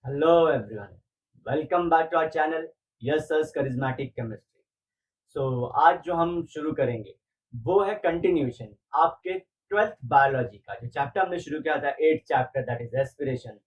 Hello everyone, welcome back to our channel yes sir's charismatic chemistry. So आज जो हम शुरू करेंगे वो है कंटिन्यूशन आपके ट्वेल्थ बायोलॉजी का जो चैप्टर हमने शुरू किया था, eight chapter that is respiration.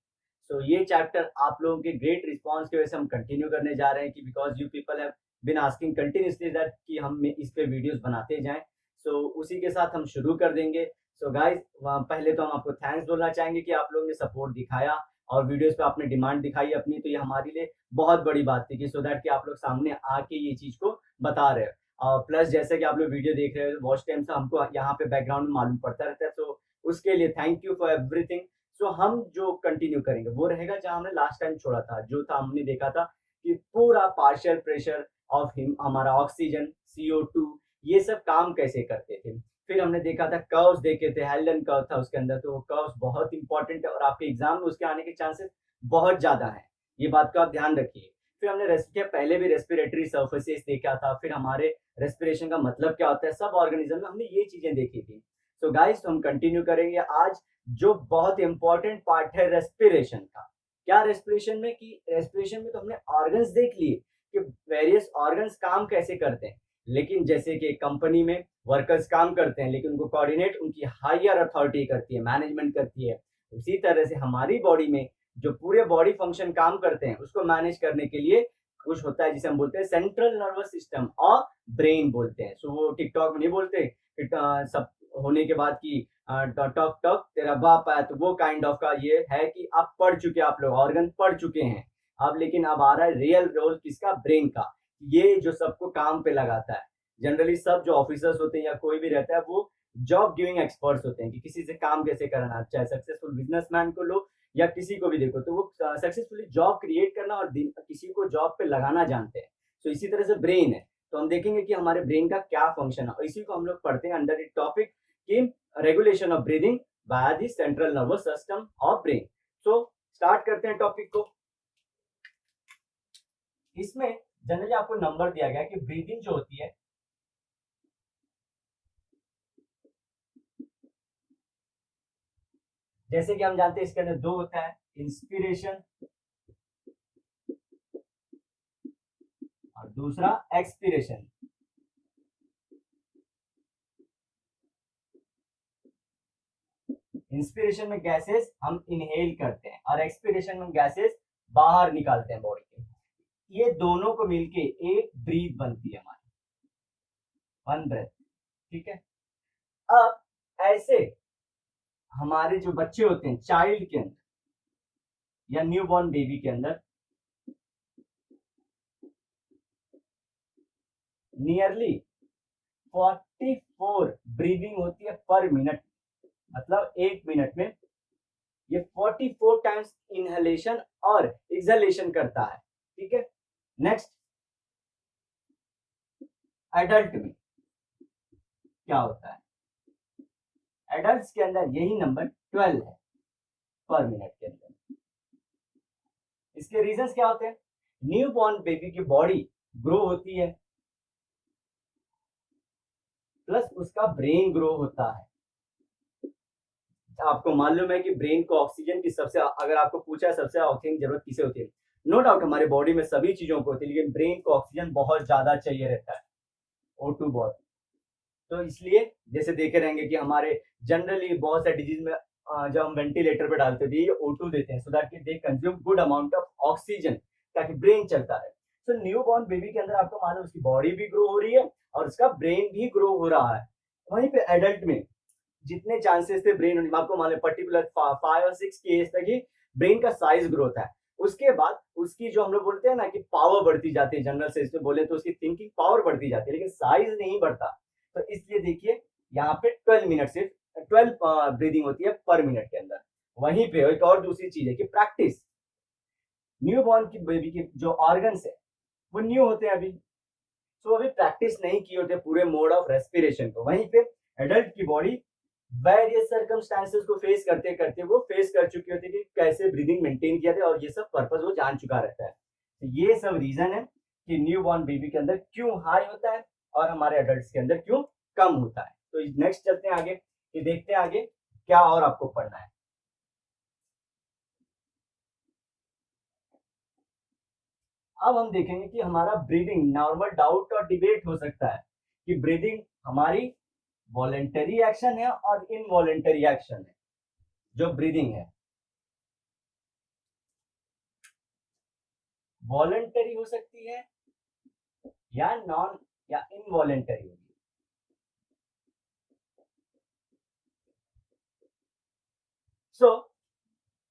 So ये चैप्टर आप लोगों के ग्रेट रिस्पांस की वजह से हम कंटिन्यू करने जा रहे हैं कि because you people have been asking continuously that कि हम इस पे वीडियोस बनाते जाएं। सो उसी के साथ हम शुरू कर देंगे। सो गाइज, पहले तो हम आपको थैंक्स बोलना चाहेंगे कि आप लोगों ने सपोर्ट दिखाया और वीडियोस पे आपने डिमांड दिखाई अपनी, तो ये हमारे लिए बहुत बड़ी बात थी कि सो दैट कि आप लोग सामने आके ये चीज को बता रहे हो। प्लस जैसे कि आप लोग वीडियो देख रहे हो वॉच टाइम से हमको यहाँ पे बैकग्राउंड में मालूम पड़ता रहता है, तो उसके लिए थैंक यू फॉर एवरीथिंग। सो हम जो कंटिन्यू करेंगे वो रहेगा जहाँ हमने लास्ट टाइम छोड़ा था, जो था हमने देखा था कि पूरा पार्शियल प्रेशर ऑफ हमारा ऑक्सीजन, CO2, ये सब काम कैसे करते थे। फिर हमने देखा था कर्व्स देखे थे, हेल्डन कर्व था उसके अंदर, तो वो कर्व्स बहुत इंपॉर्टेंट है और आपके एग्जाम में उसके आने के चांसेस बहुत ज्यादा है, ये बात का आप ध्यान रखिए। फिर हमने पहले भी रेस्पिरेटरी सर्फेसेस देखा था, फिर हमारे रेस्पिरेशन का मतलब क्या होता है, सब ऑर्गेनिज्म में हमने ये चीजें देखी थी। सो गाइस, हम कंटिन्यू करेंगे आज जो बहुत इंपॉर्टेंट पार्ट है रेस्पिरेशन का। क्या रेस्पिरेशन में, कि रेस्पिरेशन में तो हमने ऑर्गन्स देख लिए कि वेरियस ऑर्गन्स काम कैसे करते हैं, लेकिन जैसे कि कंपनी में वर्कर्स काम करते हैं लेकिन उनको कोऑर्डिनेट उनकी हायर अथॉरिटी करती है, मैनेजमेंट करती है। उसी तरह से हमारी बॉडी में जो पूरे बॉडी फंक्शन काम करते हैं उसको मैनेज करने के लिए कुछ होता है जिसे हम बोलते हैं सेंट्रल नर्वस सिस्टम और ब्रेन बोलते हैं। सो वो टिकटॉक में नहीं बोलते कि सब होने के बाद की टॉक टॉक तेरा बाप आया, तो वो काइंड ऑफ का ये है कि आप पढ़ चुके, आप लोग ऑर्गन पढ़ चुके हैं अब, लेकिन अब आ रहा है रियल रोल किसका, ब्रेन का। ये जो सबको काम पे लगाता है। जनरली सब जो ऑफिसर्स होते हैं या कोई भी रहता है वो जॉब गिविंग एक्सपर्ट्स होते हैं कि किसी से काम कैसे करना, चाहे सक्सेसफुल बिजनेसमैन को लो या किसी को भी देखो, तो वो सक्सेसफुली जॉब क्रिएट करना और किसी को जॉब पे लगाना जानते हैं। तो इसी तरह से ब्रेन है, तो हम देखेंगे कि हमारे ब्रेन का क्या फंक्शन है और इसी को हम लोग पढ़ते हैं अंडर द टॉपिक कि regulation of breathing by the central nervous system of brain. So start करते हैं टॉपिक को। इसमें जनरली आपको नंबर दिया गया कि ब्रीदिंग जो होती है, जैसे कि हम जानते हैं इसके अंदर दो होता है, इंस्पिरेशन और दूसरा एक्सपिरेशन। इंस्पिरेशन में गैसेस हम इनहेल करते हैं और एक्सपिरेशन में गैसेस बाहर निकालते हैं बॉडी के। ये दोनों को मिलके एक ब्रीथ बनती है हमारी, वन ब्रेथ। ठीक है। अब ऐसे हमारे जो बच्चे होते हैं चाइल्ड के अंदर या न्यू बॉर्न बेबी के अंदर नियरली 44 ब्रीदिंग होती है पर मिनट। मतलब एक मिनट में ये 44 टाइम्स इनहेलेशन और एक्सहेलेशन करता है। ठीक है। नेक्स्ट, एडल्ट में क्या होता है, एडल्ट के अंदर यही नंबर 12 है पर मिनट के अंदर। इसके रीजंस क्या होते हैं, न्यू बॉर्न बेबी की बॉडी ग्रो होती है, प्लस उसका ब्रेन ग्रो होता है। आपको मालूम है कि ब्रेन को ऑक्सीजन की सबसे, अगर आपको पूछा है सबसे ऑक्सीजन की जरूरत किसे होती है, नो डाउट हमारे बॉडी में सभी चीजों को होती है, लेकिन ब्रेन को ऑक्सीजन बहुत ज्यादा चाहिए रहता है, O2 बहुत। तो इसलिए जैसे देखे रहेंगे कि हमारे जनरली बहुत सारे डिजीज में जब हम वेंटिलेटर पे डालते थे ये O2 देते हैं, so that they consume good amount of oxygen ताकि ब्रेन चलता रहे। तो न्यू बॉर्न बेबी के अंदर आपको मालूम उसकी बॉडी भी ग्रो हो रही है और उसका ब्रेन भी ग्रो हो रहा है। वहीं पे एडल्ट में जितने चांसेस थे ब्रेन होने, आपको मालूम पर्टिकुलर 5 और 6 की एज तक ही ब्रेन का साइज ग्रो होता है। उसके बाद उसकी जो हम लोग बोलते हैं ना कि पावर बढ़ती जाती है, जनरल से इसमें बोले तो उसकी थिंकिंग पावर बढ़ती जाती है, लेकिन साइज नहीं बढ़ता। तो इसलिए देखिए यहाँ पे 12 मिनट सिर्फ 12 ब्रीदिंग होती है पर मिनट के अंदर। वहीं पे एक और दूसरी चीज है कि प्रैक्टिस, न्यू बॉर्न की बेबी के जो ऑर्गन्स है वो न्यू होते हैं अभी, तो अभी प्रैक्टिस नहीं किए होते पूरे मोड ऑफ रेस्पिरेशन को। वहीं पे एडल्ट की बॉडी वेरियस सर्कमस्टांसेस को फेस करते करते वो फेस कर चुकी होती है कि कैसे ब्रीदिंग मेंटेन किया था और ये सब पर्पस वो जान चुका रहता है। तो ये सब रीजन है कि न्यू बॉर्न बेबी के अंदर क्यों हाई होता है और हमारे एडल्ट के अंदर क्यों कम होता है। तो नेक्स्ट चलते हैं आगे कि देखते हैं आगे क्या और आपको पढ़ना है। अब हम देखेंगे कि हमारा ब्रीदिंग, नॉर्मल डाउट और डिबेट हो सकता है कि ब्रीदिंग हमारी वॉलेंटरी एक्शन है और इनवॉलेंटरी एक्शन है। जो ब्रीदिंग है वॉलेंटरी हो सकती है या नॉन या इनवॉलेंटरी होगी। सो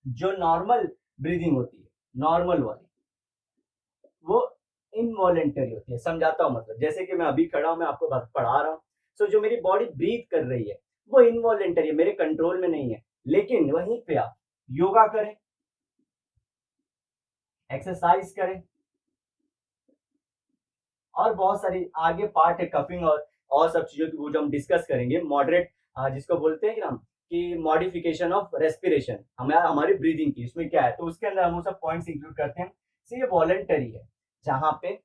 जो नॉर्मल ब्रीदिंग होती है, नॉर्मल वाली, वो इनवॉलेंटरी होती है। समझाता हूँ, मतलब जैसे कि मैं अभी खड़ा हूं, मैं आपको पढ़ा रहा हूँ। सो जो मेरी बॉडी ब्रीथ कर रही है वो इनवॉलेंटरी है, मेरे कंट्रोल में नहीं है। लेकिन वहीं पे आप योगा करें, एक्सरसाइज करें, और बहुत सारी आगे पार्ट है कफिंग और सब चीजों की, वो जो हम डिस्कस करेंगे। मॉडरेट, जिसको बोलते हैं कि हम कि मॉडिफिकेशन ऑफ रेस्पिरेशन हमारी ब्रीदिंग की, इसमें क्या है, तो उसके अंदर हम वो सब पॉइंट्स इंक्लूड करते हैं। तो ये वॉलेंटरी है, जहां पे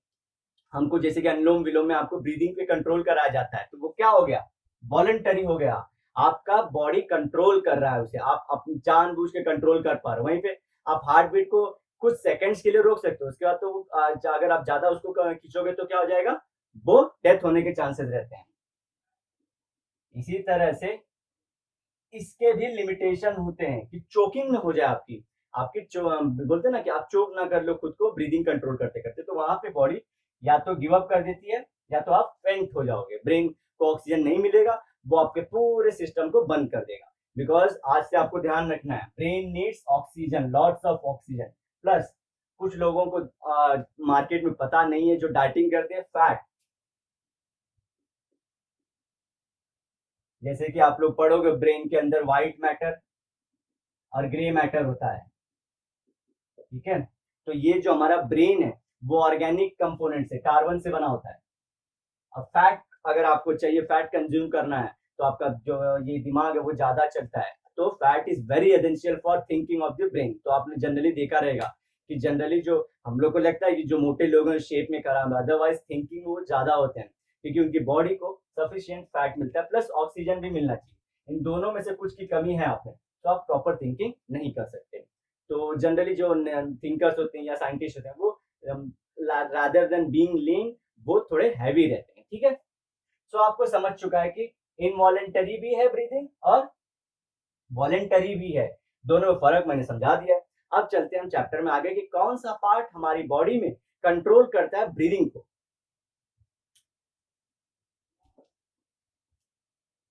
हमको जैसे कि अनुलोम विलोम में आपको ब्रीदिंग पे कंट्रोल कराया जाता है, तो वो क्या हो गया, वॉलेंटरी हो गया। आपका बॉडी कंट्रोल कर रहा है उसे, आप अपनी जानबूझ के कंट्रोल कर पा रहे हो। वहीं पे आप हार्ट बीट को कुछ सेकंड्स के लिए रोक सकते हो, उसके बाद तो अगर आप ज्यादा उसको खींचोगे तो क्या हो जाएगा, वो डेथ होने के चांसेस रहते हैं। इसी तरह से इसके भी लिमिटेशन होते हैं कि चोकिंग न हो जाए आपकी, बोलते हैं ना कि आप चोक ना कर लो खुद को ब्रीदिंग कंट्रोल करते करते, तो वहां पे बॉडी या तो गिव अप कर देती है या तो आप फेंट हो जाओगे, ब्रेन को ऑक्सीजन नहीं मिलेगा, वो आपके पूरे सिस्टम को बंद कर देगा। बिकॉज आज से आपको ध्यान रखना है, brain needs oxygen, lots of oxygen. Plus कुछ लोगों को मार्केट में पता नहीं है, जो डाइटिंग करते हैं, फैट, जैसे कि आप लोग पढ़ोगे ब्रेन के अंदर व्हाइट मैटर और ग्रे मैटर होता है, ठीक है। तो ये जो हमारा ब्रेन है वो ऑर्गेनिक कंपोनेंट से, कार्बन से बना होता है। अब फैट अगर आपको चाहिए, फैट कंज्यूम करना है, तो आपका जो ये दिमाग है वो ज्यादा चलता है, तो fat is very essential for thinking of the brain. तो आपने जनरली देखा रहेगा कि जनरली जो हम लोग को लगता है कि जो मोटे लोग हैं शेप में खराब है, अदरवाइज थिंकिंग वो ज्यादा होते हैं, क्योंकि उनकी बॉडी को सफिशियंट फैट मिलता है, प्लस ऑक्सीजन भी मिलना चाहिए। इन दोनों में से कुछ की कमी है आप में, तो आप प्रॉपर थिंकिंग नहीं कर सकते। तो जनरली जो थिंकर्स होते हैं या साइंटिस्ट होते हैं, वो रादर देन बीइंग लीन, वो थोड़े हैवी रहते हैं, ठीक है। सो आपको समझ चुका है कि इनवॉलेंटरी भी है ब्रीदिंग और वॉलेंटरी भी है, दोनों में फर्क मैंने समझा दिया है। अब चलते हैं हम चैप्टर में आगे कि कौन सा पार्ट हमारी बॉडी में कंट्रोल करता है ब्रीदिंग को।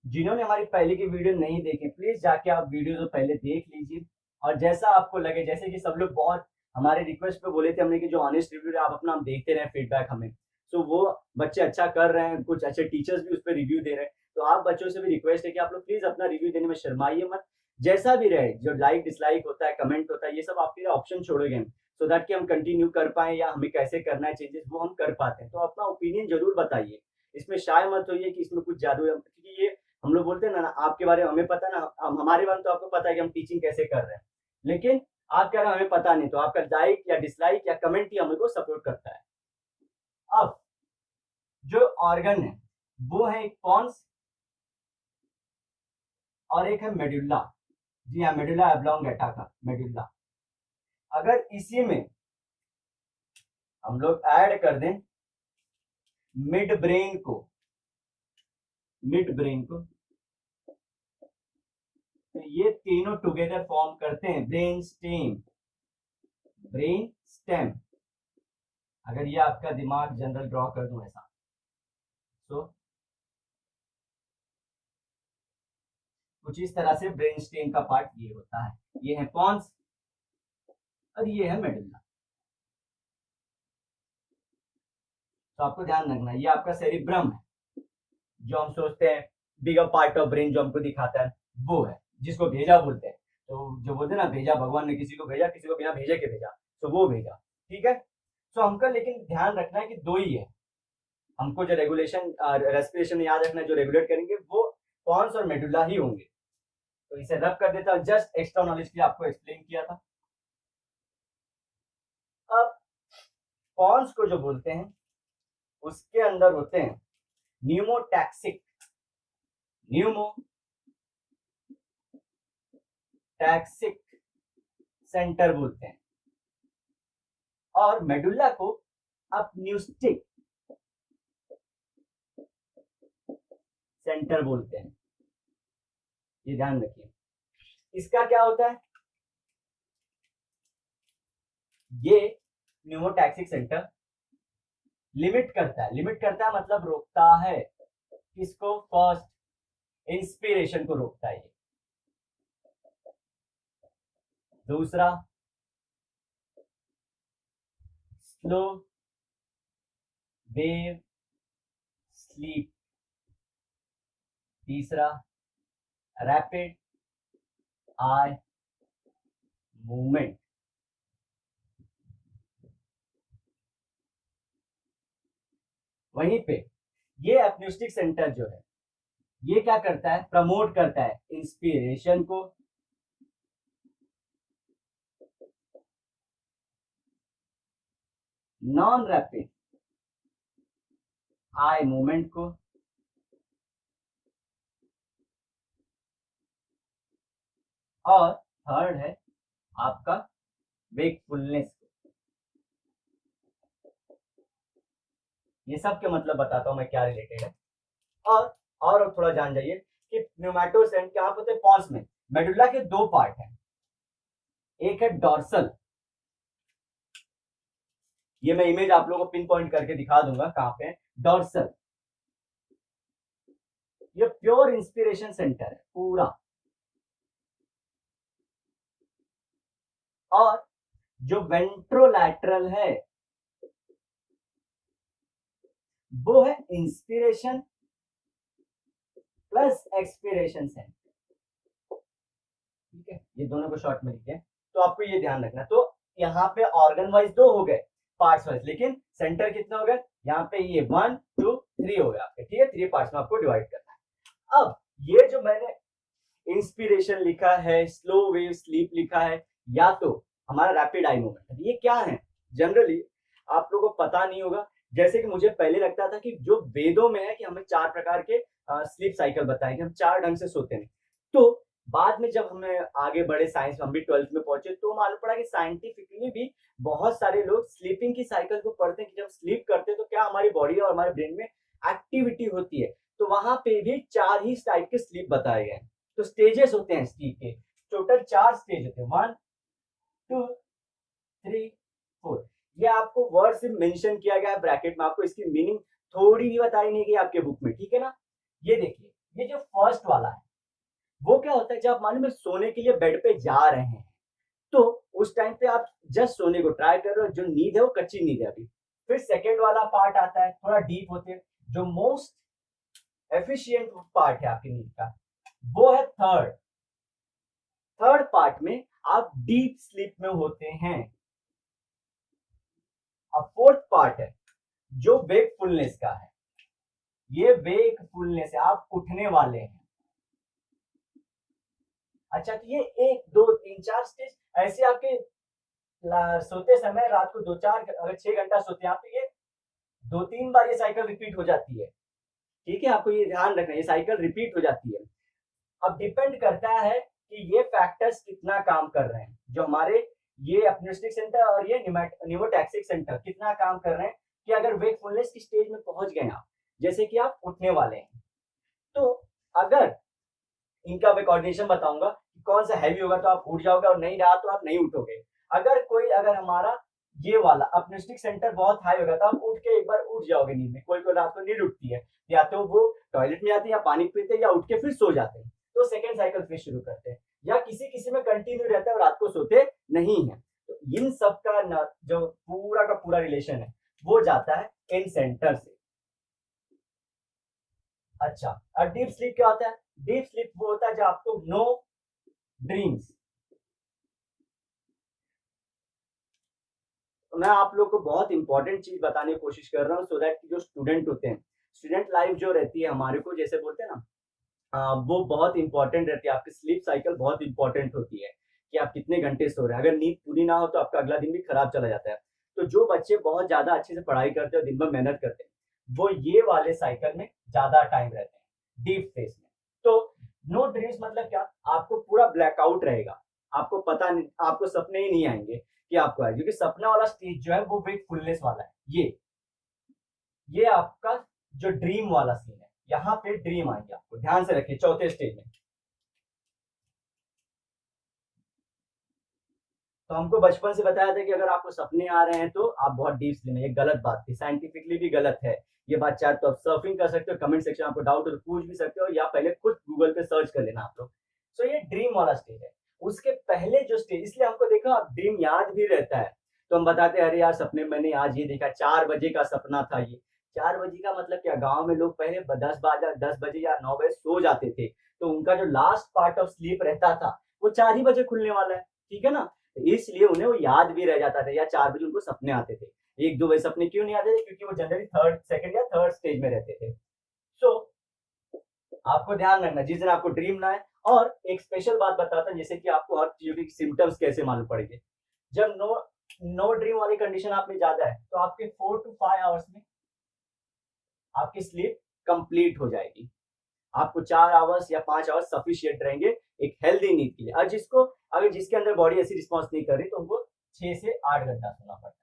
जिन्होंने हमारी पहले की वीडियो नहीं देखी, प्लीज जाके आप वीडियो जो पहले देख लीजिए, और जैसा आपको लगे, जैसे कि सब लोग बहुत हमारे रिक्वेस्ट पे बोले थे हमने कि जो ऑनेस्ट रिव्यू है आप अपना हम देखते रहे फीडबैक हमें, तो वो बच्चे अच्छा कर रहे हैं, कुछ अच्छे टीचर्स भी उस पर रिव्यू दे रहे हैं। तो आप बच्चों से भी रिक्वेस्ट है कि आप लोग प्लीज अपना रिव्यू देने में शर्माइए मत। जैसा भी रहे, जो लाइक डिसलाइक होता है, कमेंट होता है, ये सब आपके ऑप्शन छोड़े गए, सो दैट कि हम कंटिन्यू कर पाए या हमें कैसे करना है चेंजेस, वो हम कर पाते हैं। तो अपना ओपिनियन जरूर बताइए, इसमें शाय मत होइए कि इसमें कुछ जादू है, क्योंकि ये हम लोग बोलते हैं ना, आपके बारे में हमें पता है ना, हमारे बारे में तो आपको पता है कि हम टीचिंग कैसे कर रहे हैं, लेकिन आप कह रहे हैं हमें पता नहीं, तो आपका लाइक या डिसलाइक या कमेंट ही हमको सपोर्ट करता है। अब जो ऑर्गन है वो है एक पॉन्स और एक है मेडुल्ला। जी हाँ, मेडुल्ला ऑब्लोंगेटा का मेडुल्ला। अगर इसी में हम लोग ऐड कर दें मिड ब्रेन को, मिड ब्रेन को, तो ये तीनों टुगेदर फॉर्म करते हैं ब्रेन स्टेम, ब्रेन स्टेम। अगर ये आपका दिमाग जनरल ड्रॉ कर दूं ऐसा, तो कुछ इस तरह से ब्रेन स्टेम का पार्ट ये होता है। ये है पॉन्स और ये है मेडुल्ला। तो आपको ध्यान रखना है, ये आपका सेरिब्रम है, जो हम सोचते हैं बिगर पार्ट ऑफ ब्रेन जो हमको दिखाता है, वो है जिसको भेजा बोलते हैं। तो जो बोलते हैं ना, भेजा, भगवान ने किसी को भेजा, किसी को बिना भेजे के भेजा, तो वो भेजा, ठीक है। तो हमको लेकिन ध्यान रखना है कि दो ही है, हमको जो रेगुलेशन रेस्पिरेशन में याद रखना है, जो रेगुलेट करेंगे वो पॉन्स और मेडुल्ला ही होंगे। तो इसे रब कर देता हूं, जस्ट एक्स्ट्रा नॉलेज के लिए आपको एक्सप्लेन किया था। अब पॉन्स को जो बोलते हैं उसके अंदर होते हैं न्यूमोटैक्सिक, न्यूमोटैक्सिक सेंटर बोलते हैं, और मेडुल्ला को अपन्यूस्टिक सेंटर बोलते हैं, ये ध्यान रखिए। इसका क्या होता है, ये न्यूमोटैक्सिक सेंटर लिमिट करता है, लिमिट करता है मतलब रोकता है, किसको, फर्स्ट इंस्पिरेशन को रोकता है। दूसरा स्लो वेव स्लीप, तीसरा रैपिड आई मूवमेंट। वहीं पे ये एपन्यूस्टिक सेंटर जो है ये क्या करता है, प्रमोट करता है इंस्पिरेशन को, नॉन रैपिड आई मूवमेंट को, और थर्ड है आपका वेकफुलनेस को। ये सब के मतलब बताता हूं मैं क्या रिलेटेड है। और थोड़ा जान जाइए कि न्यूमैटोसेंट क्या होते हैं, पॉन्स में मेडुला के दो पार्ट हैं, एक है डॉर्सल, ये मैं इमेज आप लोगों को पिन पॉइंट करके दिखा दूंगा कहां पे, डॉर्सल ये प्योर इंस्पिरेशन सेंटर है पूरा, और जो वेंट्रोलैटरल है वो है इंस्पिरेशन प्लस एक्सपिरेशन सेंटर, ठीक है, ये दोनों को शॉर्ट में लिखिए। तो आपको ये ध्यान रखना, तो यहाँ पे ऑर्गन वाइज दो हो गए, पार्ट्स वाइज, लेकिन सेंटर कितने हो गए, यहाँ पे ये 1 2 3 हो गए आपके, ठीक है, 3 पार्ट्स में आपको डिवाइड करना है। अब ये जो मैंने इंस्पिरेशन लिखा है, स्लो वेव स्लीप लिखा है, या तो हमारा रैपिड आई मूवमेंट है, ये क्या है, जनरली आप लोगों को पता नहीं होगा। जैसे कि मुझे पहले लगता था कि जो वेदों में है कि हमें 4 प्रकार के स्लीप साइकिल बताएं कि हम 4 ढंग से सोते हैं, तो बाद में जब हमें आगे बढ़े साइंस, हम भी 12th में पहुंचे, तो मालूम पड़ा कि साइंटिफिकली भी बहुत सारे लोग स्लीपिंग की साइकिल को पढ़ते हैं कि जब स्लीप करते हैं तो क्या हमारी बॉडी और हमारे ब्रेन में एक्टिविटी होती है, तो वहां पे भी 4 ही टाइप के स्लीप बताए गए हैं। तो स्टेजेस होते हैं स्लीप के, टोटल 4 स्टेज होते हैं, 1 2 3 4, ये आपको वर्ड से मेंशन किया गया है ब्रैकेट में, आपको इसकी मीनिंग थोड़ी भी बताई नहीं गई आपके बुक में, ठीक है ना। ये देखिए, ये जो फर्स्ट वाला है वो क्या होता है, जब मालूम है सोने के लिए बेड पे जा रहे हैं, तो उस टाइम पे आप जस्ट सोने को ट्राई कर रहे हो, जो नींद है वो कच्ची नींद है अभी। फिर सेकेंड वाला पार्ट आता है, थोड़ा डीप होते हैं, जो मोस्ट एफिशिएंट पार्ट है आपकी नींद का, वो है थर्ड। थर्ड पार्ट में आप डीप स्लीप में होते हैं। अब फोर्थ पार्ट है जो वेकफुलनेस का है, ये वेकफुलनेस है, आप उठने वाले हैं। अच्छा, तो ये 1 2 3 4 स्टेज ऐसे आपके सोते समय रात को 2 4 अगर 6 घंटा सोते हैं आप, तो ये 2 3 बार ये साइकिल रिपीट हो जाती है, ठीक है, आपको ये ध्यान रखना, ये साइकिल रिपीट हो जाती है। अब डिपेंड करता है कि ये फैक्टर्स कितना काम कर रहे हैं, जो हमारे ये अपनेस्टिक सेंटर और ये न्यूमोटैक्सिक सेंटर कितना काम कर रहे हैं, कि अगर वेकफुलनेस की स्टेज में पहुंच गए आप, जैसे कि आप उठने वाले हैं, तो अगर इनका मैं कोऑर्डिनेशन बताऊंगा कि कौन सा हैवी होगा तो आप उठ जाओगे, और नहीं रहा तो आप नहीं उठोगे। अगर हमारा ये वाला अपनेस्टिक सेंटर बहुत हाई होगा तो आप उठ के एक बार उठ जाओगे नींद में, कोई कोई रात को नींद उठती है, या तो वो टॉयलेट में जाते हैं या पानी पीते हैं या उठ के फिर सो जाते हैं, तो सेकेंड साइकिल फिर शुरू करते हैं, या किसी किसी में कंटिन्यू रहता है और रात को सोते नहीं है। तो इन सब का जो पूरा का पूरा रिलेशन है वो जाता है इन सेंटर से। अच्छा, और डीप स्लीप क्या होता है, डीप स्लीप वो होता है जो आपको नो ड्रीम्स। तो मैं आप लोग को बहुत इंपॉर्टेंट चीज बताने की कोशिश कर रहा हूँ, सो दैट जो स्टूडेंट होते हैं, स्टूडेंट लाइफ जो रहती है हमारे को, जैसे बोलते हैं ना, वो बहुत इंपॉर्टेंट रहती है, आपकी स्लीप साइकिल बहुत इंपॉर्टेंट होती है कि आप कितने घंटे सो रहे हैं। अगर नींद पूरी ना हो तो आपका अगला दिन भी खराब चला जाता है। तो जो बच्चे बहुत ज्यादा अच्छे से पढ़ाई करते हैं, दिन भर मेहनत करते हैं, वो ये वाले साइकिल में ज्यादा टाइम रहते हैं, डीप फेज में। तो नो ड्रीम्स मतलब क्या, आपको पूरा ब्लैकआउट रहेगा, आपको पता नहीं, आपको सपने ही नहीं आएंगे कि आपको है, क्योंकि सपना वाला स्टेज जो है वो वेकफुलनेस वाला है। ये आपका जो ड्रीम वाला सीन है, यहाँ पे ड्रीम आएंगे, आपको ध्यान से रखिए चौथे स्टेज में। तो हमको बचपन से बताया था कि अगर आपको सपने आ रहे हैं तो आप बहुत डीप स्लीप में, ये गलत बात थी, साइंटिफिकली भी गलत है ये बात। चाहे तो आप सर्फिंग कर सकते हो, कमेंट सेक्शन आपको डाउट हो तो पूछ भी सकते हो, या पहले खुद गूगल पे सर्च कर लेना आप लोग। सो ये ड्रीम वाला स्टेज है। उसके पहले जो स्टेज, इसलिए हमको देखा ड्रीम याद भी रहता है, तो हम बताते हैं अरे यार सपने मैंने आज ये देखा, 4 बजे का सपना था ये। 4 बजे का मतलब क्या, गांव में लोग पहले 10 बजे या 9 बजे सो जाते थे, तो उनका जो लास्ट पार्ट ऑफ स्लीप रहता था वो 4 ही बजे खुलने वाला है, ठीक है ना। इसलिए उन्हें वो याद भी रह जाता था, या 4 बजे उनको सपने आते थे। 1-2 बजे सपने क्यों नहीं आते थे, क्योंकि वो जनरली थर्ड सेकंड या थर्ड स्टेज में रहते थे। सो आपको ध्यान रखना जिस दिन आपको ड्रीम ना है। और एक स्पेशल बात बताता हूं, जैसे कि आपको हर चीजों की सिम्टम्स कैसे मालूम पड़ेंगे। जब नो नो ड्रीम वाली कंडीशन आप में ज्यादा है, तो आपके 4 to 5 आवर्स में आपकी स्लीप कंप्लीट हो जाएगी। आपको 4 आवर्स या 5 आवर्स सफिशियंट रहेंगे एक हेल्दी नींद के लिए। और अगर जिसके अंदर बॉडी ऐसी रिस्पॉन्स नहीं कर रही, तो उनको 6 से 8 घंटा सोना पड़ता है,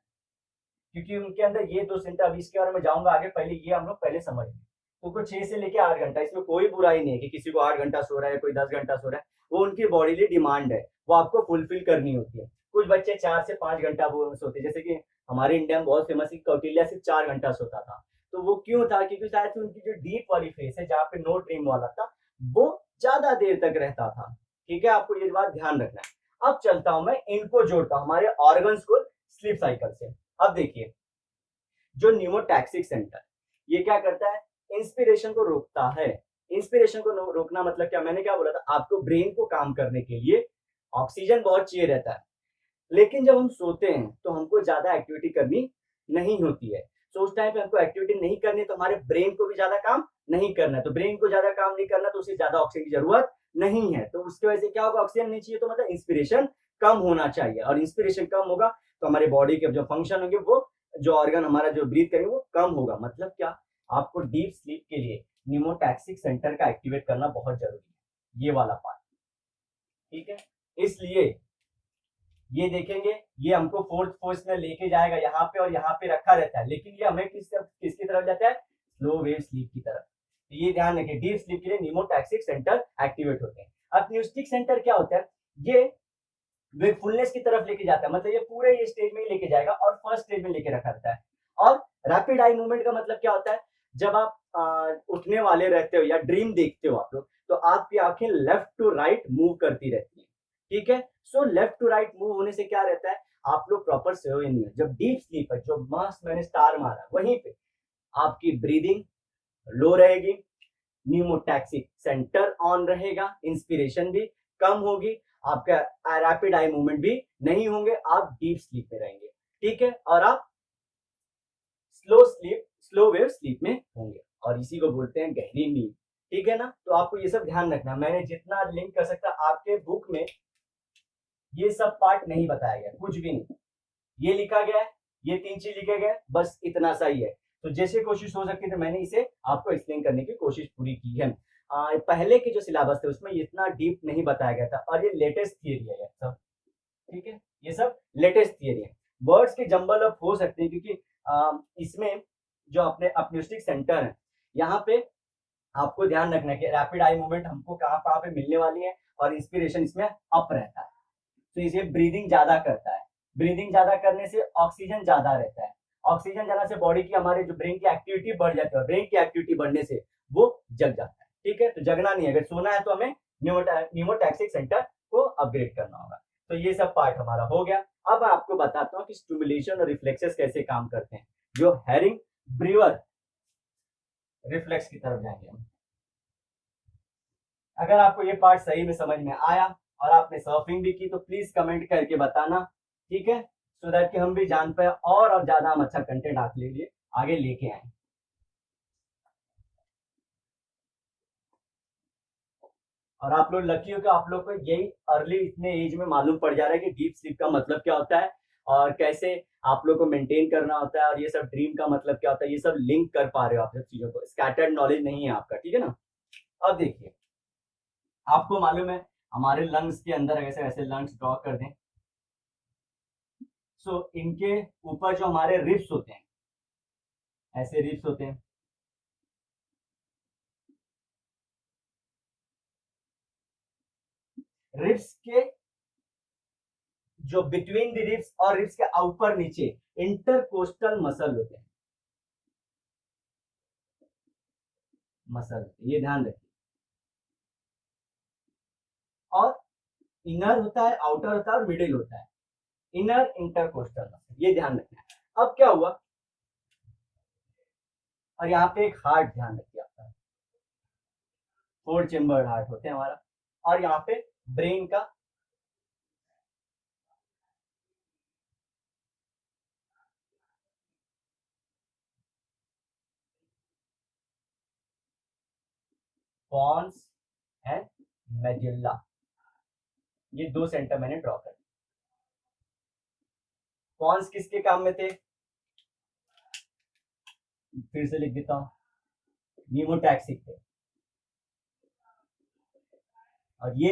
क्योंकि उनके अंदर ये 2 सेंटर, अभी इसके बारे में जाऊंगा आगे, पहले ये हम लोग पहले समझ लें। तो उनको 6 से लेके 8 घंटा, इसमें कोई बुराई नहीं है कि किसी को 8 घंटा सो रहा है, कोई 10 घंटा सो रहा है, वो उनकी बॉडी की डिमांड है, वो आपको फुलफिल करनी होती है। कुछ बच्चे 4 से 5 घंटा वो सोते, जैसे कि हमारे इंडिया में बहुत फेमस है, कौटिल्य सिर्फ 4 घंटा सोता था। तो वो क्यों था, क्योंकि शायद से उनकी जो डीप वाली फेस है, जहाँ पे नो ड्रीम वाला था, वो ज्यादा देर तक रहता था। ठीक है, आपको ये बात ध्यान रखना है। अब चलता हूं मैं, इनको जोड़ता हूं हमारे ऑर्गन्स को स्लीप साइकिल से। अब देखिए, जो न्यूमोटैक्सिक सेंटर, ये क्या करता है, इंस्पिरेशन को रोकता है। इंस्पिरेशन को रोकना मतलब क्या, मैंने क्या बोला था आपको, ब्रेन को काम करने के लिए ऑक्सीजन बहुत चाहिए रहता है, लेकिन जब हम सोते हैं तो हमको ज्यादा एक्टिविटी करनी नहीं होती है। तो उस टाइम पे हमको एक्टिविटी नहीं करनी, तो हमारे ब्रेन को भी ज्यादा काम नहीं करना है। तो ब्रेन को ज्यादा काम नहीं करना, तो उसे ज्यादा ऑक्सीजन की जरूरत नहीं है। तो उसकी वजह से क्या होगा, ऑक्सीजन नहीं चाहिए, तो मतलब इंस्पिरेशन कम होना चाहिए, और इंस्पिरेशन कम होगा तो हमारे बॉडी के जो फंक्शन होंगे, वो जो ऑर्गन हमारा जो ब्रीथ करेंगे वो कम होगा। मतलब क्या, आपको डीप स्लीप के लिए न्यूमोटैक्सिक सेंटर का एक्टिवेट करना बहुत जरूरी है, ये वाला पार्ट, ठीक है। इसलिए ये देखेंगे, ये हमको फोर्थ फोर्स में लेके जाएगा यहाँ पे, और यहाँ पे रखा रहता है, लेकिन ये हमें किसकी तरफ जाता है, स्लो वेव स्लीप की तरफ। तो ये ध्यान रखिए, डीप स्लीप के लिए न्यूमोटैक्सिक सेंटर एक्टिवेट होते हैं। अब न्यूस्टिक सेंटर क्या होता है, ये वेकफुलनेस की तरफ लेके जाता है, मतलब ये पूरे ये स्टेज में ही लेके जाएगा, और फर्स्ट स्टेज में लेके रखा रहता है। और रैपिड आई मूवमेंट का मतलब क्या होता है, जब आप उठने वाले रहते हो या ड्रीम देखते हो आप लोग, तो आपकी आंखें लेफ्ट टू राइट मूव करती रहती है, ठीक है। So left to right move होने से क्या रहता है, आप लोग प्रॉपर सोए नहीं है। जब डीप स्लीप है, जो मस्त मैंने स्टार मारा, वहीं पे आपकी ब्रीदिंग लो रहेगी, न्यूमोटैक्सिक सेंटर ऑन रहेगा, इंस्पिरेशन भी कम होगी, आपका रैपिड आई मूवमेंट भी नहीं होंगे, आप डीप स्लीप में रहेंगे, ठीक है। और आप स्लो वेव स्लीप में होंगे, और इसी को बोलते हैं गहरी नींद, ठीक है ना। तो आपको ये सब ध्यान रखना, मैंने जितना लिंक कर सकता, आपके बुक में ये सब पार्ट नहीं बताया गया, कुछ भी नहीं, ये लिखा गया है, ये 3 चीज लिखे गए, बस इतना सा ही है। तो जैसे कोशिश हो सकती थी, मैंने इसे आपको एक्सप्लेन करने की कोशिश पूरी की है। पहले के जो सिलेबस थे उसमें इतना डीप नहीं बताया गया था, और ये लेटेस्ट थियरी है सब, ठीक है, ये सब लेटेस्ट थियरी है। वर्ड्स के जंबल अप हो सकते हैं, क्योंकि इसमें जो अपने अपन्यूस्टिक सेंटर है, यहाँ पे आपको ध्यान रखना है कि रैपिड आई मूवमेंट हमको कहाँ कहाँ पे मिलने वाली है, और इंस्पिरेशन इसमें अप रहता है, तो इसे ब्रीदिंग ज्यादा करता है। ब्रीदिंग ज्यादा करने से ऑक्सीजन ज्यादा रहता है, ऑक्सीजन जाने से बॉडी की, हमारे जो ब्रेन की एक्टिविटी बढ़ जाती है, और ब्रेन की एक्टिविटी बढ़ने से वो जग जाता है, ठीक है। तो जगना नहीं है, अगर सोना है तो हमें न्यूमोटैक्सिक सेंटर को अपग्रेड करना होगा। तो ये सब पार्ट हमारा हो गया। अब आपको बताता हूँ कि स्टिमुलेशन और रिफ्लेक्सेस कैसे काम करते हैं, जो हेरिंग ब्रीवर रिफ्लेक्स की तरफ जाएंगे हम। अगर आपको ये पार्ट सही में समझ में आया और आपने सर्फिंग भी की, तो प्लीज कमेंट करके बताना, ठीक है, सो दैट कि हम भी जान पाए, और ज्यादा हम अच्छा कंटेंट आपके लिए आगे लेके आए। और आप लोग लकी हो कि आप लोग को यही अर्ली इतने एज में मालूम पड़ जा रहा है कि डीप स्लीप का मतलब क्या होता है, और कैसे आप लोग को मेंटेन करना होता है, और ये सब ड्रीम का मतलब क्या होता है, ये सब लिंक कर पा रहे हो आप सब चीजों को, स्कैटर्ड नॉलेज नहीं है आपका, ठीक है ना। अब देखिए, आपको मालूम है हमारे लंग्स के अंदर, ऐसे वैसे लंग्स ड्रॉ कर दें, सो इनके ऊपर जो हमारे रिब्स होते हैं, ऐसे रिब्स होते हैं, रिब्स के जो बिटवीन द रिब्स और रिब्स के ऊपर नीचे इंटरकोस्टल मसल होते हैं, मसल, ये ध्यान रखिए। और इनर होता है, आउटर होता है और मिडिल होता है, इनर इंटरकोस्टल मसल, ये ध्यान रखना है। अब क्या हुआ, और यहाँ पे एक हार्ट ध्यान रखिए आपका, 4 चेम्बर हार्ट होते हैं हमारा, और यहाँ पे ब्रेन का पॉन्स एंड मेडुल्ला, ये 2 सेंटर मैंने ड्रॉ कर। पॉन्स किसके काम में थे, फिर से लिख देता हूं, न्यूमोटैक्सिक थे, और ये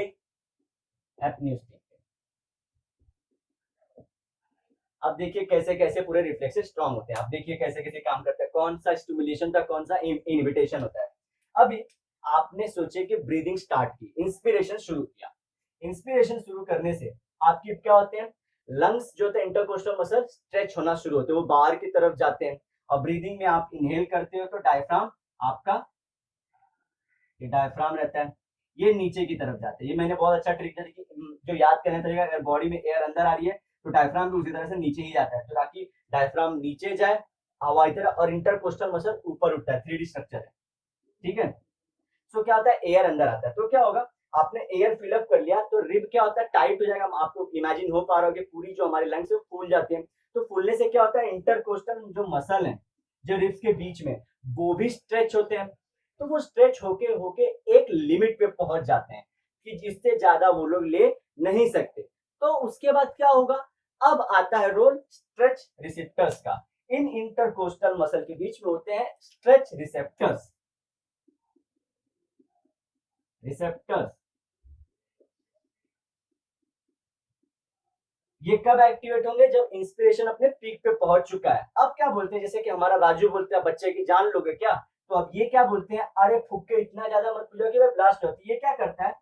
एपन्यूस्टिक थे। अब देखिए कैसे कैसे पूरे रिफ्लेक्सेस स्ट्रांग होते हैं, अब देखिए कैसे कैसे काम करते हैं, कौन सा स्टिमुलेशन था, कौन सा इनविटेशन होता है। अभी आपने सोचे कि ब्रीदिंग स्टार्ट की, इंस्पिरेशन शुरू किया, इंस्पिरेशन शुरू करने से आपकी क्या होते हैं, लंग्स जो होते हैं इंटरकोस्टल मसल स्ट्रेच होना शुरू होते हैं, वो बाहर की तरफ जाते हैं, और ब्रीदिंग में आप इनहेल करते हो तो डायफ्राम आपका, ये डायफ्राम रहता है, ये नीचे की तरफ जाता है। ये मैंने बहुत अच्छा ट्रिक है कि जो याद करने तरीका, अगर बॉडी में एयर अंदर आ रही है तो डायफ्राम भी उसी तरह से नीचे ही जाता है, तो ताकि डायफ्राम नीचे जाए, हवा इधर, और इंटरकोस्टल मसल ऊपर उठता है, 3D स्ट्रक्चर है, ठीक है। सो क्या होता है, एयर अंदर आता है, तो क्या होगा, आपने एयर फिलअप कर लिया तो रिब क्या होता है, टाइट हो जाएगा, आपको इमेजिन हो पा रहा हो कि पूरी जो हमारी लंग्स है फूल जाती है, तो फूलने से क्या होता है, इंटरकोस्टल जो मसल है जो रिब्स के बीच में, वो भी स्ट्रेच होते हैं, तो वो स्ट्रेच होके होके एक लिमिट पे पहुंच जाते हैं कि जिससे ज्यादा वो लोग ले नहीं सकते। तो उसके बाद क्या होगा, अब आता है रोल स्ट्रेच रिसेप्टर्स का। इन इंटरकोस्टल मसल के बीच में होते हैं स्ट्रेच रिसेप्टर्स, रिसेप्टर्स, ये कब एक्टिवेट होंगे, जब इंस्पिरेशन अपने पीक पे पहुंच चुका है। अब क्या बोलते हैं, जैसे कि हमारा राजू बोलते हैं बच्चे की जान लोगे क्या, तो अब ये क्या बोलते हैं, अरे फूक के इतना ज्यादा मत फूलो कि भाई ब्लास्ट होती है। ये क्या करता है,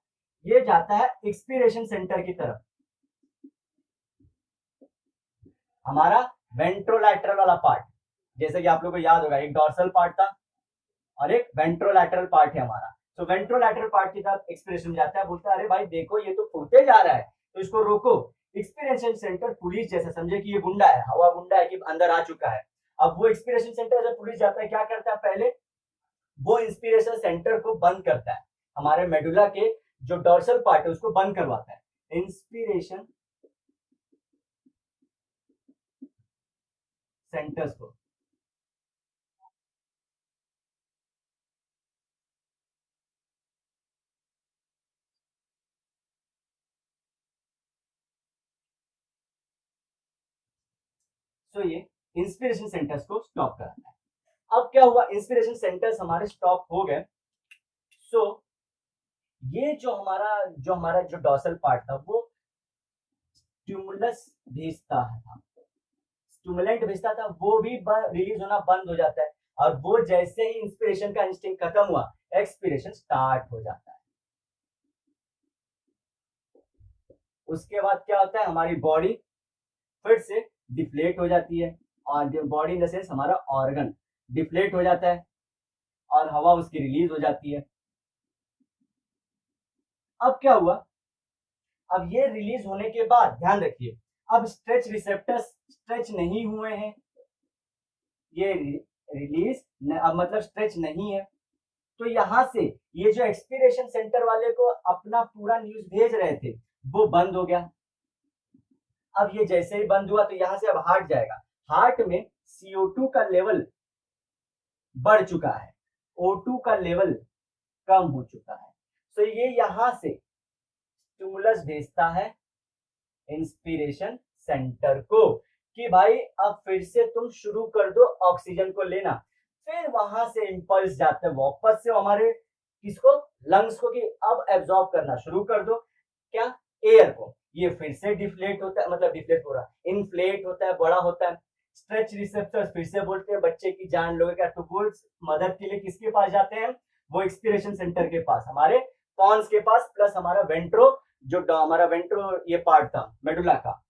ये जाता है एक्सपीरेशन सेंटर की तरफ, हमारा वेंट्रोलैटरल वाला पार्ट, जैसे कि आप लोगों को याद होगा एक डॉर्सल पार्ट था और एक वेंट्रोलैटरल पार्ट है हमारा, तो वेंट्रोलैटरल पार्ट की तरफ एक्सपीरेशन जाता है, बोलता है अरे भाई देखो ये तो फूटते जा रहा है, तो इसको रोको। एक्सपीरेशन सेंटर पुलिस जैसा समझे कि ये गुंडा है, हवा गुंडा है कि अंदर आ चुका है। अब वो एक्सपीरेशन सेंटर जब पुलिस जाता है क्या करता है, पहले वो इंस्पिरेशन सेंटर को बंद करता है, हमारे मेडुला के जो डॉर्सल पार्ट है उसको बंद करवाता है, इंस्पिरेशन सेंटर्स को। सो ये इंस्पिरेशन सेंटर्स को स्टॉप कराता है। अब क्या हुआ, इंस्पिरेशन सेंटर्स हमारे स्टॉप हो गए, सो ये जो डॉर्सल पार्ट था वो स्टिमुलस भेजता था, स्टिमुलेंट भेजता था, वो भी रिलीज होना बंद हो जाता है, और वो जैसे ही इंस्पिरेशन का इंस्टिंक्ट खत्म हुआ, एक्सपिरेशन स्टार्ट हो जाता है। उसके बाद क्या होता है, हमारी बॉडी फिर से डिफ्लेट हो जाती है, और बॉडी इन द सेंस हमारा ऑर्गन डिफ्लेट हो जाता है, और हवा उसकी रिलीज हो जाती है। अब क्या हुआ, अब ये रिलीज होने के बाद ध्यान रखिए, अब स्ट्रेच रिसेप्टर्स स्ट्रेच नहीं हुए हैं, ये रिलीज अब मतलब स्ट्रेच नहीं है, तो यहां से ये जो एक्सपीरेशन सेंटर वाले को अपना पूरा न्यूज भेज रहे थे वो बंद हो गया। अब ये जैसे ही बंद हुआ तो यहां से अब हार्ट जाएगा, हार्ट में CO2 का लेवल बढ़ चुका है, O2 का लेवल कम हो चुका है, तो ये यहां से स्टिमुलस भेजता है इंस्पिरेशन सेंटर को कि भाई अब फिर से तुम शुरू कर दो ऑक्सीजन को लेना। फिर वहां से इंपल्स जाते हैं वापस से हमारे किसको, लंग्स को, कि अब एब्जॉर्ब करना शुरू कर दो क्या, एयर को। ये फिर से डिफ्लेट होता है, मतलब डिफ्लेट हो रहा, इन्फ्लेट होता है, बड़ा होता है। स्ट्रेच रिसेप्टर्स फिर से बोलते हैं बच्चे की जान लोगे क्या, तो वो मदद के लिए किसके पास जाते हैं, वो एक्सपीरेशन सेंटर के पास, हमारे पॉन्स के पास, प्लस हमारा वेंट्रो, जो हमारा वेंट्रो ये पार्ट था मेडुला का,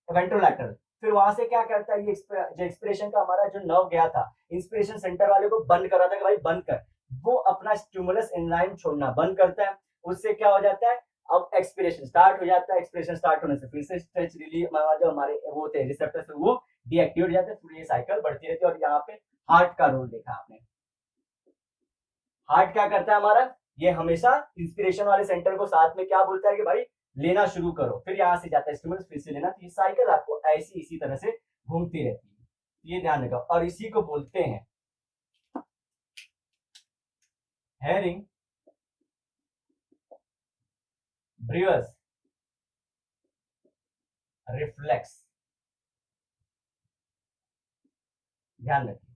वेंट्रोलैटरल। फिर वहां से क्या करता है, ये जो एक्सप्रेशन का हमारा जो नर्व गया था, इंस्पिरेशन सेंटर वाले को बंद कर रहा था कि भाई बंद कर, वो अपना स्टिमुलस एंजाइम छोड़ना बंद करता है। उससे क्या हो जाता है, अब एक्सपिरेशन स्टार्ट हो जाता है। एक्सपिरेशन स्टार्ट होने से फिर से स्ट्रेच रिलीज, जो हमारे वो थे रिसेप्टर्स वो डीएक्टिवेट हो जाते हैं, फिर ये साइकिल बढ़ती रहती है। और यहाँ पे हार्ट का रोल देखा आपने, हार्ट क्या करता है हमारा, ये हमेशा इंस्पिरेशन वाले सेंटर को साथ में क्या बोलता है कि भाई लेना शुरू करो, फिर यहाँ से जाता है स्टिमुलस, फिर से लेना, तो ये साइकिल आपको ऐसी इसी तरह से घूमती रहती है, ये ध्यान रखो। और इसी को बोलते हैं हेरिंग ब्रीवर्स रिफ्लेक्स, ध्यान रखिए।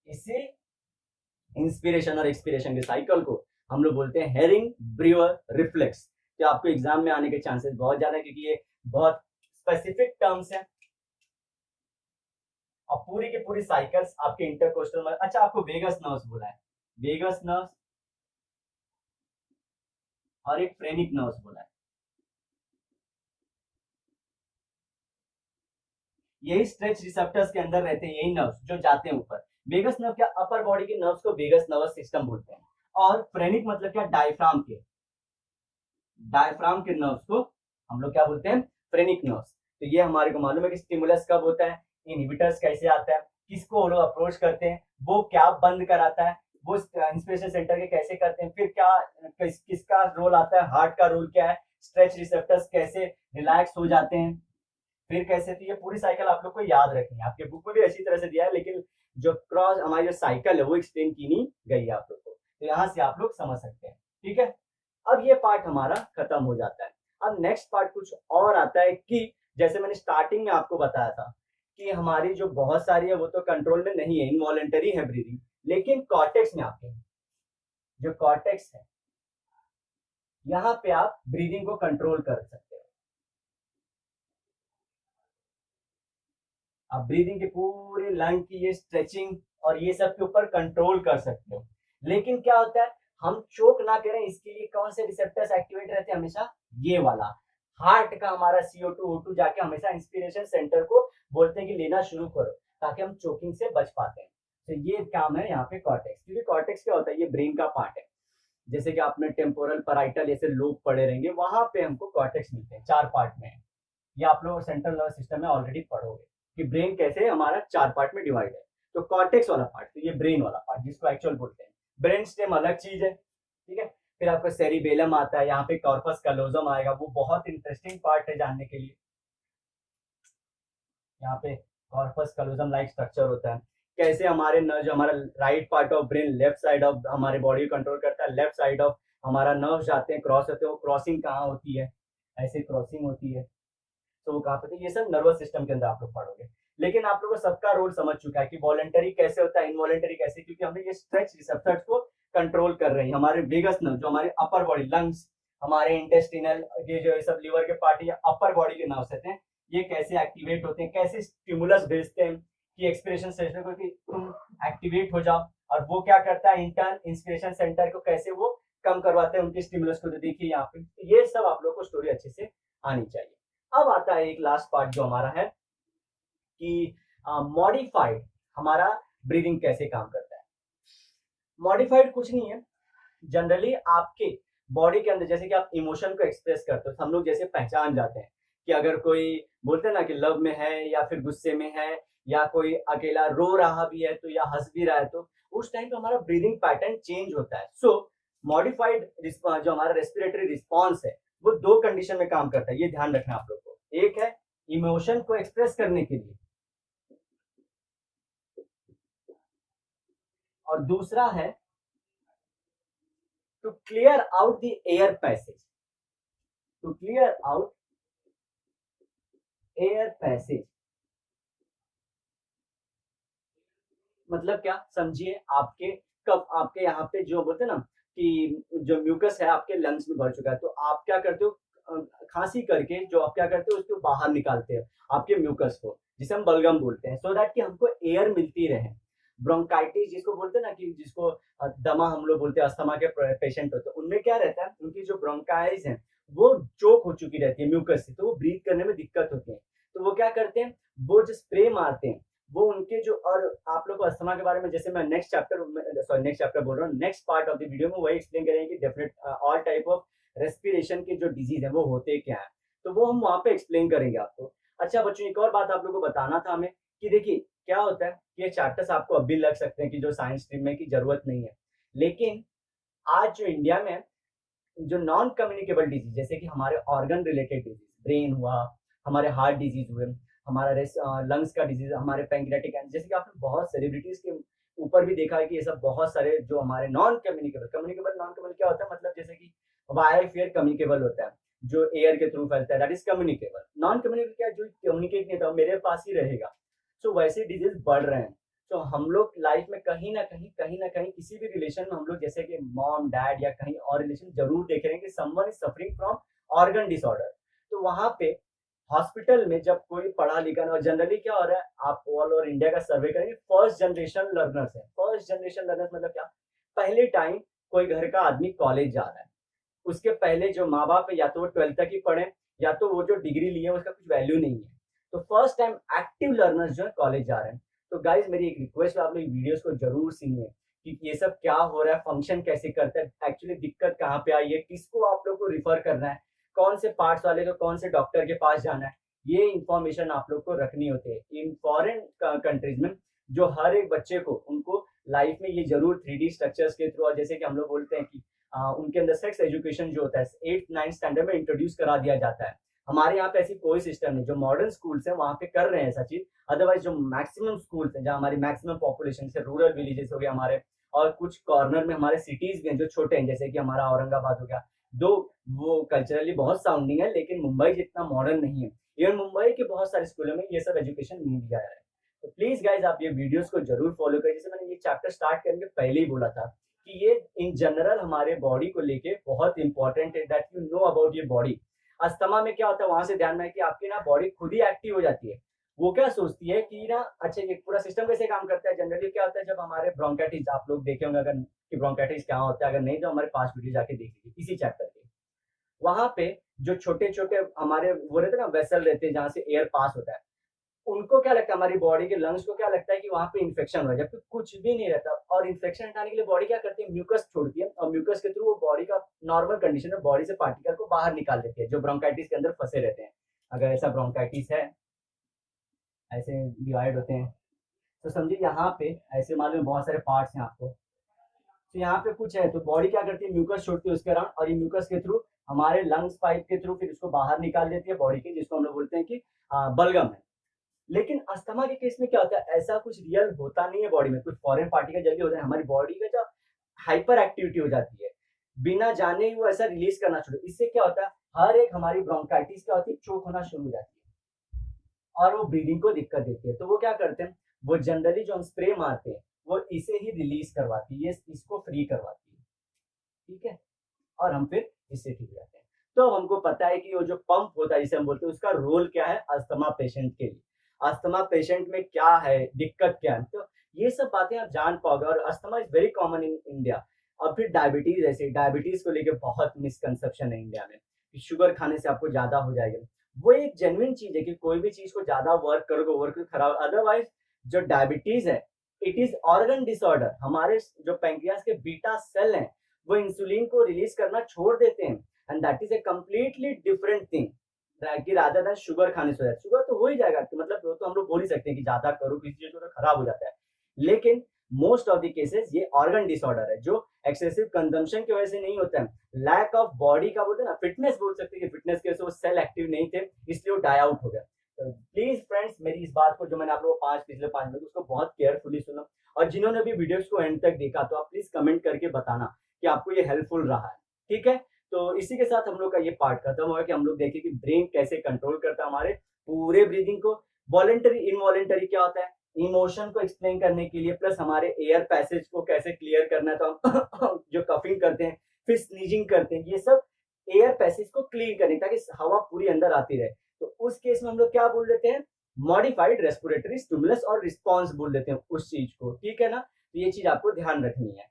इसी इंस्पिरेशन और एक्सपिरेशन के साइकिल को हम लोग बोलते हैं हेरिंग ब्रीवर रिफ्लेक्स। तो आपको एग्जाम में आने के चांसेस बहुत ज्यादा है, क्योंकि ये बहुत स्पेसिफिक टर्म्स है। और पूरी की पूरी साइकिल्स आपके इंटरकोस्टल में, अच्छा आपको वेगस नर्व्स बोला है, वेगस नर्व्स और एक फ्रेनिक नर्व्स बोला है। यही स्ट्रेच रिसेप्टर्स के अंदर रहते हैं, यही नर्व्स जो जाते हैं ऊपर। वेगस नर्व क्या, अपर बॉडी के नर्व्स को वेगस नर्वस सिस्टम बोलते हैं। और फ्रेनिक मतलब क्या, डायफ्राम के, डायफ्राम के नर्व्स को हम लोग क्या बोलते हैं, फ्रेनिक नर्व्स। तो ये हमारे को मालूम है कि स्टिमुलस कब होता है, इनहिबिटर्स कैसे आता है, किसको वो लोग अप्रोच करते हैं, वो क्या बंद कराता है, वो इंस्पिरेशन सेंटर के कैसे करते हैं, फिर क्या किसका रोल आता है, हार्ट का रोल क्या है, स्ट्रेच रिसेप्टर्स कैसे रिलैक्स हो जाते हैं, फिर कैसे। तो ये पूरी साइकिल आप लोग को याद रखनी है, आपके बुक में भी अच्छी तरह से दिया है, लेकिन जो क्रॉस हमारी जो साइकिल है वो एक्सप्लेन की नहीं गई है आप लोग को, तो यहाँ से आप लोग समझ सकते हैं। ठीक है, अब ये पार्ट हमारा खत्म हो जाता है। अब नेक्स्ट पार्ट कुछ और आता है कि जैसे मैंने स्टार्टिंग में आपको बताया था कि हमारी जो बहुत सारी है वो तो कंट्रोल में नहीं है, इनवॉलेंटरी है ब्रीदिंग, लेकिन कॉर्टेक्स में आपके जो कॉर्टेक्स है यहाँ पे आप ब्रीदिंग को कंट्रोल कर सकते हो। आप ब्रीदिंग के पूरे लंग की ये स्ट्रेचिंग और ये सब के ऊपर कंट्रोल कर सकते हो। लेकिन क्या होता है, हम चोक ना करें इसके लिए कौन से रिसेप्टर्स एक्टिवेट रहते हैं, हमेशा ये वाला हार्ट का हमारा CO2 O2 जाके हमेशा इंस्पिरेशन सेंटर को बोलते हैं कि लेना शुरू करो, ताकि हम चोकिंग से बच पाते हैं। तो ये काम है यहाँ पे कॉर्टेक्स, क्योंकि कॉर्टेक्स क्या होता है, ये ब्रेन का पार्ट है। जैसे कि आपने टेम्पोरल पैराइटल ऐसे लोब पढ़े रहेंगे, वहां पे हमको कॉर्टेक्स मिलते हैं, 4 पार्ट में है। ये आप लोग सेंट्रल नर्वस सिस्टम में ऑलरेडी पढ़ोगे कि ब्रेन कैसे हमारा 4 पार्ट में डिवाइड है। तो कॉर्टेक्स वाला पार्ट, तो ये ब्रेन वाला पार्ट जिसको एक्चुअल बोलते हैं। ब्रेन स्टेम अलग चीज है, ठीक है। फिर आपका सेरिबेलम आता है, यहाँ पे कॉर्पस कैलोजम आएगा, वो बहुत इंटरेस्टिंग पार्ट है जानने के लिए। यहाँ पे कॉर्पस कैलोजम लाइक स्ट्रक्चर होता है, कैसे हमारे नर्व, जो हमारा right part of brain left side of हमारे बॉडी कंट्रोल करता है, लेफ्ट साइड ऑफ हमारा नर्व जाते हैं, क्रॉस होते हैं, वो क्रॉसिंग कहाँ होती है, ऐसे क्रॉसिंग होती है, तो वो कहाँ पे थी, ये सब नर्वस सिस्टम के अंदर आप लोग पढ़ोगे। लेकिन आप लोगों को सबका रोल समझ चुका है कि वॉलेंटरी कैसे होता है, इनवॉलेंटरी कैसे, क्योंकि हमने ये स्ट्रेच रिसेप्टर्स को कंट्रोल कर रहे हैं। हमारे वेगस नर्व जो हमारे अपर बॉडी, लंग्स, हमारे इंटेस्टिनल, ये जो सब लिवर के पार्ट, ये अपर बॉडी के नर्व्स होते हैं, ये कैसे एक्टिवेट होते हैं, कैसे स्टिमुलस भेजते हैं कि एक्सपिरेशन सेंटर को कि तुम एक्टिवेट हो जाओ, और वो क्या करता है इंटर्न इंस्पिरेशन सेंटर को कैसे वो कम करवाते हैं उनके स्टिमुलस को। तो देखिए यहाँ पे ये सब आप लोग को स्टोरी अच्छे से आनी चाहिए। अब आता है एक लास्ट पार्ट जो हमारा है कि मॉडिफाइड हमारा ब्रीदिंग कैसे काम करता है। मॉडिफाइड कुछ नहीं है, जनरली आपके बॉडी के अंदर जैसे कि आप इमोशन को एक्सप्रेस करते हो, तो हम लोग जैसे पहचान जाते हैं कि अगर कोई बोलते हैं ना कि लव में है या फिर गुस्से में है, या कोई अकेला रो रहा भी है तो, या हंस भी रहा है तो, उस टाइम पे हमारा ब्रीदिंग पैटर्न चेंज होता है। सो मॉडिफाइड जो हमारा रेस्पिरेटरी रिस्पॉन्स है वो 2 कंडीशन में काम करता है, ये ध्यान रखना आप लोग को। एक है इमोशन को एक्सप्रेस करने के लिए, और दूसरा है to clear out the air passage, to clear out air passage. मतलब क्या समझिए, आपके कब आपके यहाँ पे जो बोलते हैं ना कि जो म्यूकस है आपके लंग्स में भर चुका है, तो आप क्या करते हो, खांसी करके जो आप क्या करते हो उसको बाहर निकालते हो आपके म्यूकस को, जिसे हम बलगम बोलते हैं, सो दैट कि हमको एयर मिलती रहे। ब्रोंकाइटिस जिसको बोलते हैं ना, कि जिसको दमा हम लोग बोलते हैं, अस्थमा के पेशेंट होते हैं, उनमें क्या रहता है, उनकी जो ब्रोंकाइज है वो चोक हो चुकी रहती है म्यूकस से, तो वो ब्रीथ करने में दिक्कत होती है। तो वो क्या करते हैं, वो जो स्प्रे मारते हैं, वो उनके जो, और आप लोग को अस्थमा के बारे में जैसे मैं नेक्स्ट चैप्टर बोल रहा हूँ, next part of the video में वही एक्सप्लेन करेंगे कि definite all type of respiration के जो डिजीज है वो होते क्या है, तो वो हम वहां पे एक्सप्लेन करेंगे आपको। अच्छा बच्चों, एक और बात आप लोगों को बताना था हमें कि देखिए क्या होता है कि ये चैप्टर्स आपको अभी लग सकते हैं कि जो साइंस स्ट्रीम में की जरूरत नहीं है, लेकिन आज जो इंडिया में जो नॉन कम्युनिकेबल डिजीज, जैसे कि हमारे ऑर्गन रिलेटेड डिजीज, ब्रेन हुआ, हमारे हार्ट डिजीज हुए, हमारा लंग्स का डिजीज, हमारे पैंक्रियाटिक कैंसर, जैसे कि आपने बहुत सेलिब्रिटीज के ऊपर भी देखा है कि ये सब बहुत सारे जो हमारे नॉन कम्युनिकेबल, नॉन कम्युनिकेबल क्या होता है, मतलब जैसे कि वायरल फेयर कम्युनिकेबल होता है, जो एयर के थ्रू फैलता है, that is communicable. Non communicable क्या है, जो कम्युनिकेट नहीं था मेरे पास ही रहेगा। सो वैसे डिजीज बढ़ रहे हैं। तो हम लोग लाइफ में कहीं ना कहीं किसी भी रिलेशन में हम लोग, जैसे कि मॉम डैड या कहीं और रिलेशन, जरूर देख रहे हैं कि someone is suffering from organ disorder. तो वहां पे हॉस्पिटल में जब कोई पढ़ा लिखा नहीं, और जनरली क्या हो रहा है, आप ऑल ओवर इंडिया का सर्वे करेंगे, फर्स्ट जनरेशन लर्नर्स है। फर्स्ट जनरेशन लर्नर्स मतलब क्या, पहले टाइम कोई घर का आदमी कॉलेज जा रहा है, उसके पहले जो माँ बाप है या तो वो 12th तक ही पढ़े, या तो वो जो डिग्री लिए उसका कुछ वैल्यू नहीं है। तो फर्स्ट टाइम एक्टिव लर्नर्स जो है कॉलेज जा रहे हैं। तो गाइज मेरी एक रिक्वेस्ट है, आप लोग वीडियोस को जरूर सुनिए कि ये सब क्या हो रहा है, फंक्शन कैसे करता है, एक्चुअली दिक्कत कहाँ पे आई है, किसको आप लोग को रिफर करना है, कौन से पार्ट्स वाले को कौन से डॉक्टर के पास जाना है, ये इंफॉर्मेशन आप लोग को रखनी होती है। इन फॉरेन कंट्रीज में जो हर एक बच्चे को, उनको लाइफ में ये जरूर 3D स्ट्रक्चर्स के थ्रू, और जैसे कि हम लोग बोलते हैं कि उनके अंदर सेक्स एजुकेशन जो होता है 8th 9th स्टैंडर्ड में इंट्रोड्यूस करा दिया जाता है। हमारे यहाँ पे ऐसी कोई सिस्टम नहीं, जो मॉडर्न स्कूल्स है वहाँ पे कर रहे हैं ऐसा चीज। अदरवाइज जो मैक्सिमम स्कूल्स है, जहाँ हमारी मैक्सिमम पॉपुलेशन से, रूरल विलेजेस हो गया हमारे, और कुछ कॉर्नर में हमारे सिटीज भी हैं जो छोटे हैं, जैसे कि हमारा औरंगाबाद हो गया, दो वो कल्चरली बहुत साउंडिंग है, लेकिन मुंबई जितना मॉडर्न नहीं है। इवन मुंबई के बहुत सारे स्कूलों में ये सब एजुकेशन नहीं दिया जा रहा है। तो प्लीज गाइज आप ये वीडियोस को जरूर फॉलो करें। जैसे मैंने ये चैप्टर स्टार्ट करने के पहले ही बोला था कि ये इन जनरल हमारे बॉडी को लेके बहुत इंपॉर्टेंट है, that you know about your body. Asthma में क्या होता है, वहां से ध्यान में है कि आपकी ना बॉडी खुद ही एक्टिव हो जाती है। वो क्या सोचती है कि ना, अच्छा ये पूरा सिस्टम कैसे काम करता है, जनरली क्या होता है, जब हमारे ब्रोंकाइटिस, आप लोग देखे होंगे अगर कि ब्रोंकाइटिस क्या होता है, अगर नहीं तो हमारे पास वीडियो जाके देख लीजिए इसी चैप्टर के। वहां पे जो छोटे छोटे हमारे वो रहते हैं ना, वेसल रहते हैं जहाँ से एयर पास होता है, उनको क्या लगता है, हमारी बॉडी के लंग्स को क्या लगता है कि वहां पे इन्फेक्शन हो, जबकि कुछ भी नहीं रहता। और इन्फेक्शन हटाने के लिए बॉडी क्या करती है, म्यूकस छोड़ती है, और म्यूकस के थ्रू वो बॉडी का नॉर्मल कंडीशन में बॉडी से पार्टिकल को बाहर निकाल देती है, जो ब्रोंकाइटिस के अंदर फंसे रहते हैं। अगर ऐसा ब्रोंकाइटिस है, ऐसे डिवाइड होते हैं, तो समझिए यहाँ पे ऐसे मालूम बहुत सारे पार्ट्स हैं आपको। तो यहाँ पे कुछ है, तो बॉडी क्या करती है, म्यूकस छोड़ती है उसके अराउंड, और ये म्यूकस के थ्रू हमारे लंग्स पाइप के थ्रू फिर उसको बाहर निकाल देती है बॉडी के, जिसको हम लोग बोलते हैं कि बलगम है। लेकिन अस्थमा के केस में क्या होता है, ऐसा कुछ रियल होता नहीं है बॉडी में, कुछ फॉरेन पार्टिकल जल्दी होता है, हमारी बॉडी का जो हाइपर एक्टिविटी हो जाती है, बिना जाने ही वो ऐसा रिलीज करना शुरू। इससे क्या होता है, हर एक हमारी ब्रोंकाइटिस क्या होती है, चोक होना शुरू हो जाती है, और वो ब्रीदिंग को दिक्कत देती है। तो वो क्या करते हैं, वो जनरली जो हम स्प्रे मारते हैं वो इसे ही रिलीज करवाती है, ये इसको फ्री करवाती है, ठीक है, और हम फिर इससे ठीक हो जाते हैं। तो अब हमको पता है कि वो जो पंप होता है जिसे हम बोलते हैं, उसका रोल क्या है अस्थमा पेशेंट के लिए, अस्थमा पेशेंट में क्या है, दिक्कत क्या है, तो ये सब बातें आप जान पाओगे। और asthma is very common in India. और फिर डायबिटीज, ऐसे डायबिटीज को लेके बहुत मिसकंसेप्शन है इंडिया में कि शुगर खाने से आपको ज्यादा हो जाएगा। वो एक जेन्युइन चीज है कि कोई भी चीज को ज्यादा वर्क करोगे, ओवर खराब। अदरवाइज जो डायबिटीज है, इट इज ऑर्गन डिसऑर्डर। हमारे जो पैंक्रियास के बीटा सेल हैं वो इंसुलिन को रिलीज करना छोड़ देते हैं, and that is a completely different thing कि रादर देन शुगर खाने से। शुगर तो हो ही जाएगा, मतलब वो तो हम लोग बोल ही सकते हैं कि ज्यादा करो किसी चीज को तो खराब हो जाता है, लेकिन मोस्ट ऑफ द केसेस ये ऑर्गन डिसऑर्डर है जो एक्सेसिव कंजम्पशन की वजह से नहीं होता है। लैक ऑफ बॉडी का बोलते हैं ना, फिटनेस बोल सकते हैं कि फिटनेस की वजह से वो सेल एक्टिव नहीं थे, इसलिए वो डाई आउट हो गया। तो प्लीज फ्रेंड्स, मेरी इस बात को जो मैंने आप लोगों को पिछले 5 मिनट उसको बहुत केयरफुली सुना, और जिन्होंने भी वीडियोस को एंड तक देखा तो आप प्लीज कमेंट करके बताना कि आपको ये हेल्पफुल रहा है, ठीक है। तो इसी के साथ हम लोग का ये पार्ट खत्म हुआ कि हम लोग देखें कि ब्रेन कैसे कंट्रोल करता है हमारे पूरे ब्रीदिंग को। वॉलेंटरी इनवॉलेंटरी क्या होता है, इमोशन को एक्सप्लेन करने के लिए, प्लस हमारे एयर पैसेज को कैसे क्लियर करना है, तो हम जो कफिंग करते हैं, फिर स्नीजिंग करते हैं, ये सब एयर पैसेज को क्लीन करने ताकि हवा पूरी अंदर आती रहे। तो उस केस में हम लोग क्या बोल देते हैं, मॉडिफाइड रेस्पिरेटरी स्टिमुलस और रिस्पॉन्स बोल देते हैं उस चीज को, ठीक है ना। तो ये चीज आपको ध्यान रखनी है।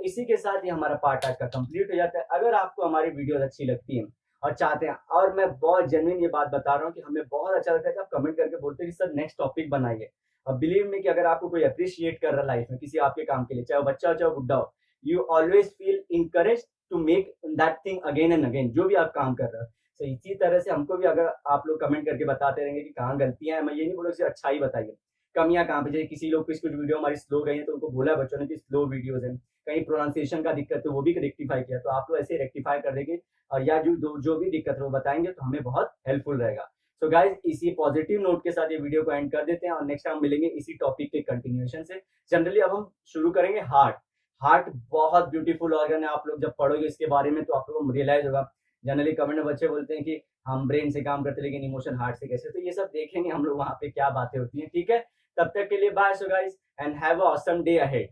इसी के साथ ही हमारा पार्ट आज का कंप्लीट हो जाता है। अगर आपको हमारी वीडियो अच्छी लगती है और चाहते हैं, और मैं बहुत जेन्युइन ये बात बता रहा हूँ कि हमें बहुत अच्छा लगता है कि आप कमेंट करके बोलते हैं कि सर नेक्स्ट टॉपिक बनाइए। और बिलीव मी कि अगर आपको कोई अप्रिशिएट कर रहा है लाइफ में किसी आपके काम के लिए, चाहे वो बच्चा हो चाहे वो बुड्ढा हो, you always feel encourage to make that thing again and again, जो भी आप काम कर रहे हो। तो इसी तरह से हमको भी अगर आप लोग कमेंट करके बताते रहेंगे कि कहाँ गलतियां हैं, मैं ये नहीं बोलूँ कि अच्छा ही बताइए, कमियां कहाँ पे, जैसे किसी लोग कुछ वीडियो हमारी स्लो गई है तो उनको बोला बच्चों ने कि स्लो वीडियोज है, कहीं प्रोनाउंसिएशन का दिक्कत है वो भी रेक्टिफाई किया, तो आप लोग ऐसे रेक्टिफाई कर देंगे और या जो भी दिक्कत है वो बताएंगे तो हमें बहुत हेल्पफुल रहेगा। सो गाइज, इसी पॉजिटिव नोट के साथ ये वीडियो को एंड कर देते हैं और नेक्स्ट टाइम मिलेंगे इसी टॉपिक के कंटिन्यूएशन से। जनरली अब हम शुरू करेंगे हार्ट। हार्ट बहुत ब्यूटीफुल ऑर्गन है, आप लोग जब पढ़ोगे इसके बारे में तो आप लोगों को रियलाइज होगा। जनरली कमेंट में बच्चे बोलते हैं कि हम ब्रेन से काम करते लेकिन इमोशन हार्ट से कैसे, तो ये सब देखेंगे हम लोग वहाँ पे क्या बातें होती हैं, ठीक है। तब तक के लिए bye so guys and have a awesome day ahead.